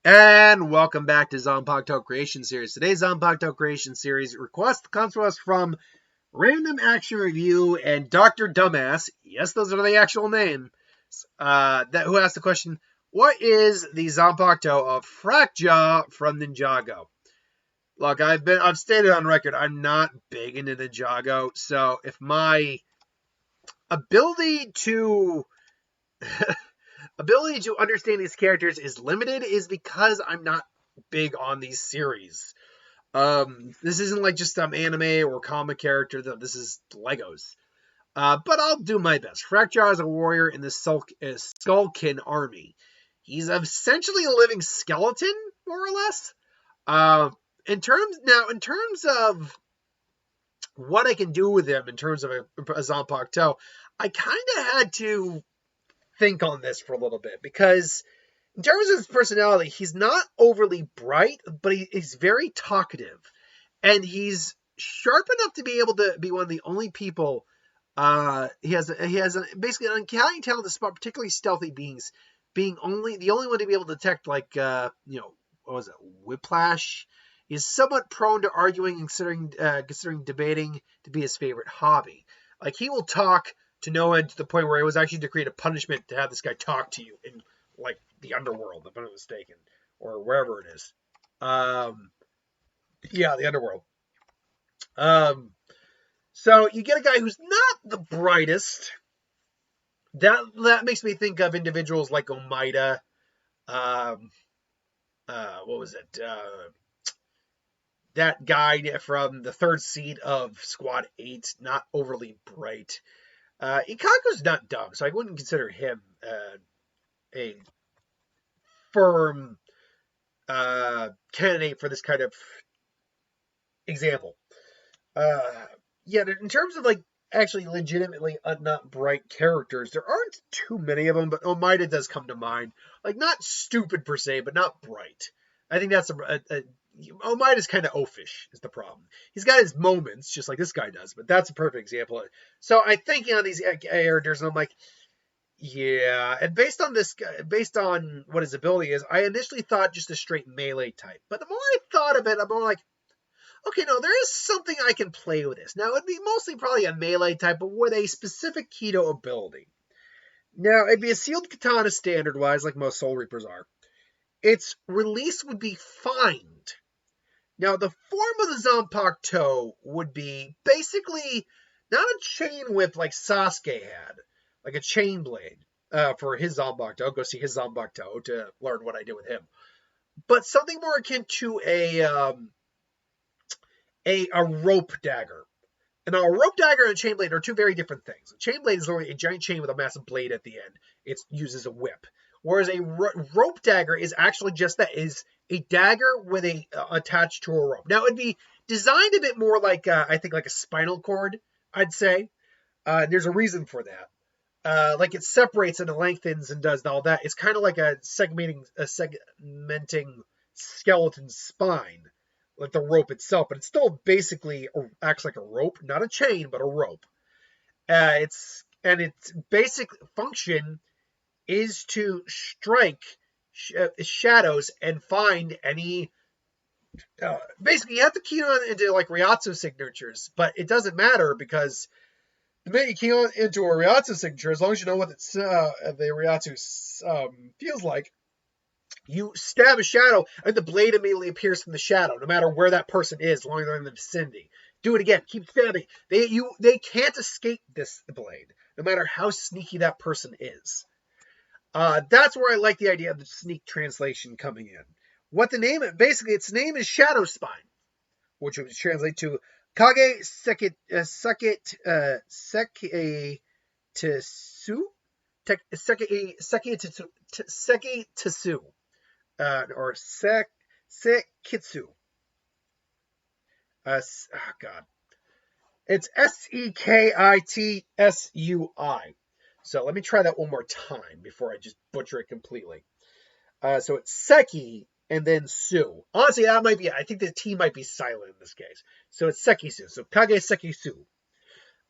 And welcome back to Zanpakuto Creation Series. Today's Zanpakuto Creation Series request comes to us from Random Action Review and Dr. Dumbass. Yes, those are the actual names. Who asked the question, what is the Zanpakuto of Frakjaw from Ninjago? Look, I've stated on record, I'm not big into Ninjago, so if my ability to understand these characters is limited is because I'm not big on these series. This isn't like just some anime or comic character. This is Legos. But I'll do my best. Frakjaw is a warrior in the Skullkin army. He's essentially a living skeleton, more or less. In terms of what I can do with him in terms of a Zanpakuto, I kind of had to think on this for a little bit because in terms of his personality, he's not overly bright, but he's very talkative, and he's sharp enough to be able to be one of the only people. He has basically an uncanny talent to spot particularly stealthy beings, being the only one to be able to detect what was it, whiplash. He's somewhat prone to arguing and considering debating to be his favorite hobby. Like, he will talk to no end to the point where it was actually to create a punishment to have this guy talk to you in, like, the Underworld, if I'm not mistaken, or wherever it is. Yeah, the Underworld. So you get a guy who's not the brightest. That makes me think of individuals like Omaida. What was it? That guy from the third seat of Squad 8, not overly bright. Ikaku's not dumb, so I wouldn't consider him a firm candidate for this kind of example. Yeah, in terms of like actually legitimately not bright characters, there aren't too many of them, but Omaida does come to mind. Like, not stupid per se, but not bright. I think that's Omaida's kind of oafish is the problem. He's got his moments, just like this guy does, but that's a perfect example. So I'm thinking on these characters, and I'm like, yeah. And based on what his ability is, I initially thought just a straight melee type. But the more I thought of it, I'm more like, okay, no, there is something I can play with this. Now, it'd be mostly probably a melee type, but with a specific Keto ability. Now, it'd be a sealed katana standard-wise, like most Soul Reapers are. Its release would be fined. Now, the form of the Zanpakuto would be basically not a chain whip like Sasuke had, like a chain blade for his Zanpakuto. Go see his Zanpakuto to learn what I did with him. But something more akin to a rope dagger. And now, a rope dagger and a chain blade are two very different things. A chain blade is literally a giant chain with a massive blade at the end. It's used as a whip. Whereas a rope dagger is actually just that, is a dagger with attached to a rope. Now, it'd be designed a bit more like, I think, like a spinal cord, I'd say. There's a reason for that. Like, it separates and it lengthens and does all that. It's kind of like a segmenting skeleton spine, like the rope itself, but it still basically acts like a rope, not a chain, but a rope. Its basic function is to strike shadows and find any. Basically, you have to key on into like Ryatsu signatures, but it doesn't matter because the minute you key on into a Ryatsu signature, as long as you know what the Ryatsu feels like, you stab a shadow, and the blade immediately appears from the shadow, no matter where that person is, as long as they're in the vicinity. Do it again. Keep stabbing. They can't escape this blade, no matter how sneaky that person is. That's where I like the idea of the sneak translation coming in. Its name is Shadow Spine, which would translate to Kage Sekitsu, or Sekitsu. God. It's Sekitsui. So let me try that one more time before I just butcher it completely. So it's Seki and then Su. Honestly, that might be it. I think the T might be silent in this case. So it's Sekisu. So Kage Sekisu.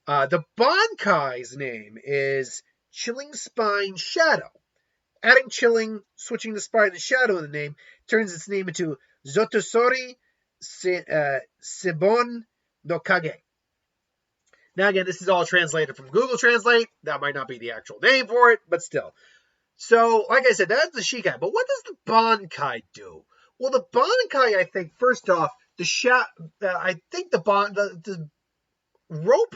The Bankai's name is Chilling Spine Shadow. adding chilling, switching the spine and shadow in the name, turns its name into Zotosori Sibon no Kage. Now, again, this is all translated from Google Translate. That might not be the actual name for it, but still. So, like I said, that's the Shikai. But what does the Bankai do? Well, the Bankai, I think, first off, I think the rope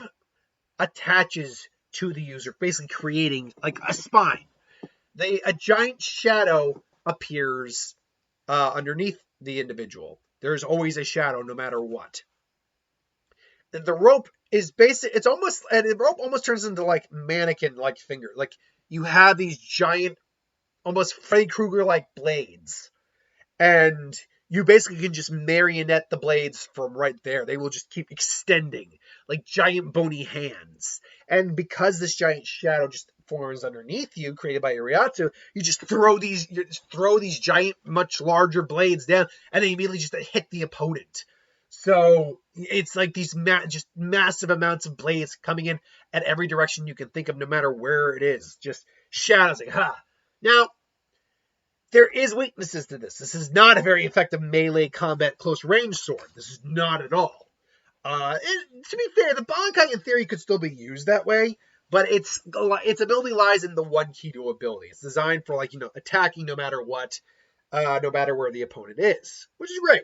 attaches to the user, basically creating like a spine. A giant shadow appears underneath the individual. There's always a shadow, no matter what. The rope is basic. The rope almost turns into like mannequin-like finger. Like you have these giant, almost Freddy Krueger-like blades, and you basically can just marionette the blades from right there. They will just keep extending like giant bony hands. And because this giant shadow just forms underneath you, created by Iriatsu, you just throw these giant, much larger blades down, and they immediately just hit the opponent. So it's like these just massive amounts of blades coming in at every direction you can think of, no matter where it is. Just shadows like, ha. Now, there is weaknesses to this. This is not a very effective melee combat close range sword. This is not at all. To be fair, the Bankai in theory could still be used that way, but its ability lies in the one Kido ability. It's designed for attacking no matter what, no matter where the opponent is, which is great.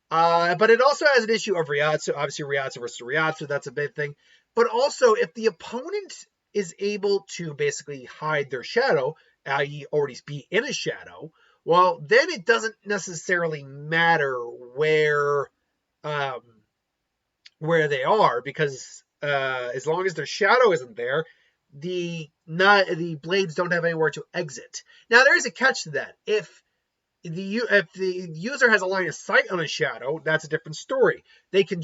But it also has an issue of Ryatsu. Obviously, Ryatsu versus Ryatsu, that's a big thing. But also, if the opponent is able to basically hide their shadow, i.e. already be in a shadow, well, then it doesn't necessarily matter where they are, because as long as their shadow isn't there, the blades don't have anywhere to exit. Now, there is a catch to that. If the user has a line of sight on a shadow, that's a different story. They can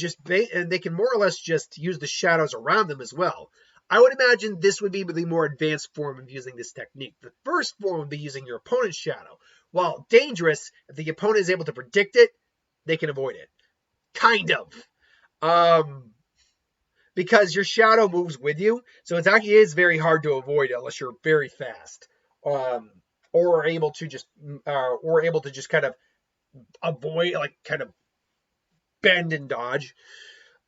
more or less just use the shadows around them as well. I would imagine this would be the more advanced form of using this technique. The first form would be using your opponent's shadow. While dangerous, if the opponent is able to predict it, they can avoid it. Kind of. Because your shadow moves with you, so it actually is very hard to avoid it unless you're very fast. Or able to just kind of avoid, like kind of bend and dodge,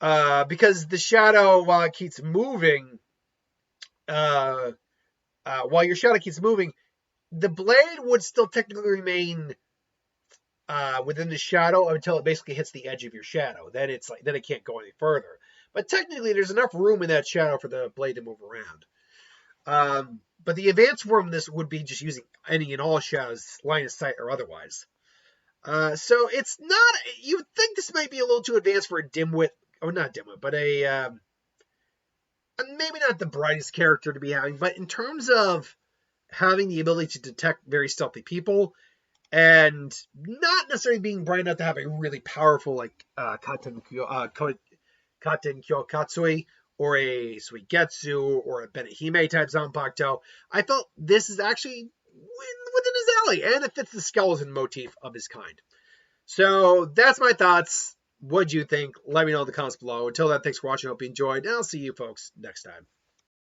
because the shadow, while it keeps moving, while your shadow keeps moving, the blade would still technically remain within the shadow until it basically hits the edge of your shadow. Then it can't go any further. But technically, there's enough room in that shadow for the blade to move around. But the advanced form of this would be just using any and all shadows, line of sight or otherwise. So it's not. You would think this might be a little too advanced for a dimwit, or not dimwit, but maybe not the brightest character to be having. But in terms of having the ability to detect very stealthy people, and not necessarily being bright enough to have a really powerful like Katen Kyokatsui, or a Suigetsu, or a Benihime type Zanpakuto, I felt this is actually within his alley, and it fits the skeleton motif of his kind. So that's my thoughts. What'd you think? Let me know in the comments below. Until then, thanks for watching. I hope you enjoyed, and I'll see you folks next time.